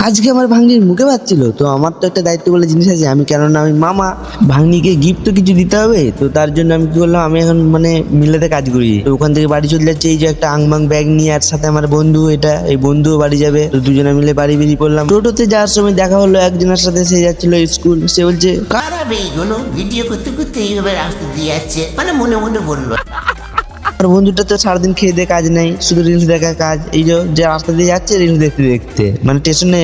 আজকে আমার ভাগ্নির মুখে পাচ্ছিল, তো আমার তো একটা দায়িত্ব বলে জিনিস আছে। আমি কেননা আমি মামা, ভাগ্নিকে গিফট তো কিছু দিতে হবে। তো তার জন্য আমি কি করলাম, আমি এখন মানে মিলেতে কাজ করি। তো ওখান থেকে বাড়ি চলে যাচ্ছে এই যে একটা আংবাং ব্যাগ নিয়ে, আর সাথে আমার বন্ধু, এই বন্ধুও বাড়ি যাবে। তো দুজনে মিলে বাড়ি বেরিয়ে পড়লাম। টোটোতে যাওয়ার সময় দেখা হলো একজনের সাথে, সে যাচ্ছিল স্কুল। সে বলছে, খারাপ এইগুলো ভিডিও করতে করতে এইভাবে রাস্তা দিয়ে যাচ্ছে, মানে মনে মনে বললো। আর বন্ধুটা তো সারাদিন খেয়ে দিয়ে কাজ নাই, শুধু রিলস দেখা কাজ। এই যে রাস্তা দিয়ে যাচ্ছে রিলস দেখতে দেখতে, মানে স্টেশনে,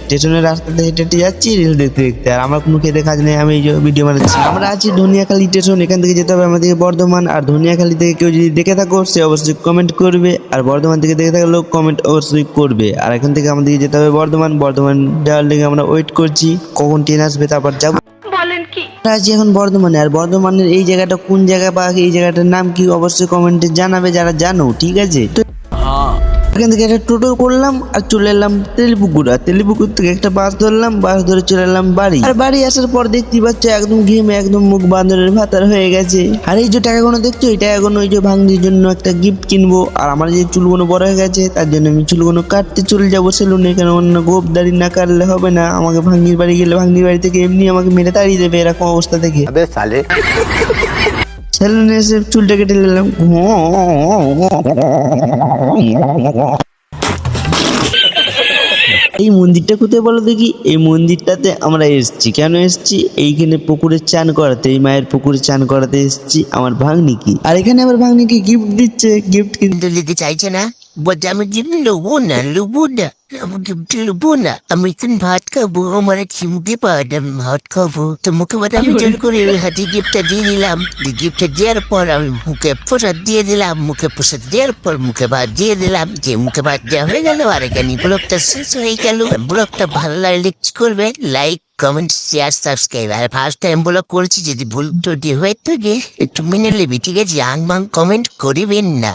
স্টেশনের রাস্তাতে হেঁটে হেঁটে যাচ্ছি রিলস দেখতে দেখতে। আর আমার কোনো খেতে কাজ নেই, আমি এই যে ভিডিও বানাচ্ছি। আমরা আছি ধনিয়াখালী স্টেশন, এখান থেকে যেতে হবে আমাদেরকে বর্ধমান। আর ধনিয়াখালী থেকে কেউ যদি দেখে থাকো সে অবশ্যই কমেন্ট করবে, আর বর্ধমান থেকে দেখে থাকলেও কমেন্ট অবশ্যই করবে। আর এখান থেকে আমাদেরকে যেতে হবে বর্ধমান যাওয়ার লেগে আমরা ওয়েট করছি কখন ট্রেন আসবে, তারপর যাবো। আমরা আছি এখন বর্ধমানে। আর বর্ধমানের এই জায়গাটা কোন জায়গা বা এই জায়গাটার নাম কি অবশ্যই কমেন্টে জানাবে যারা জানো, ঠিক আছে? তো এখান থেকে একটা টোটো করলাম আর চলে এলাম তেলিপুকুর। আর তেলিপুকুর থেকে একটা বাস ধরলাম, বাস ধরে চলে এলাম বাড়ি। আর বাড়ি আসার পর দেখতেই পাচ্ছ একদম ঘেমে একদম মুখ বাঁদরের ভাতার হয়ে গেছে। আর এই যে টাকাগুলো দেখছো, এই টাকাগুলো ওই যে ভাগ্নির জন্য একটা গিফট কিনবো। আর আমার যে চুলগুলো বড় হয়ে গেছে তার জন্য আমি চুলগুলো কাটতে চলে যাবো সেলুনে। কেন অন্য গোপ দাড়ি না কাটলে হবে না। আমাকে ভাগ্নির বাড়ি গেলে ভাগ্নির বাড়ি থেকে এমনি আমাকে মেরে তাড়িয়ে দেবে এরকম অবস্থা থেকে। সেলুনে এসে চুলটা কেটে নিলাম। এই মন্দিরটা কোথায় বলো দেখি? এই মন্দিরটাতে আমরা এসেছি, কেন এসেছি? এইখানে পুকুরে চান করাতে, এই মায়ের পুকুরে চান করাতে এসেছি আমার ভাগ্নিকে। আর এখানে আমার ভাগ্নিকে গিফট দিচ্ছে, গিফট কিন্তু দিতে চাইছে না, বলছে আমি গিফট নেবো না, আমি গিফট নেবো না, আমি এখন ভাত খাবো, আমার চিমটি পাওয়াটা আমি ভাত খাবো। তো মুখে ভাত আমি জোর করে ওই হাতে গিফটটা দিয়ে দিলাম। গিফটটা দেওয়ার পর আমি মুখে প্রসাদ দিয়ে দিলাম, মুখে প্রসাদ দেওয়ার পর মুখে ভাত দিয়ে দিলাম। যে মুখে ভাত দেওয়া হয়ে গেল আর এখানে ব্লগটা শেষ হয়ে গেল। ব্লগটা ভালো লাগলে করবে লাইক, কমেন্ট, শেয়ার, সাবস্ক্রাইব। আর ফার্স্ট টাইম ব্লগ করেছি, যদি ভুল ত্রুটি হয়ে থাকে একটু মেনে নেবে, ঠিক আছে? আং বাং কমেন্ট করিবেন না।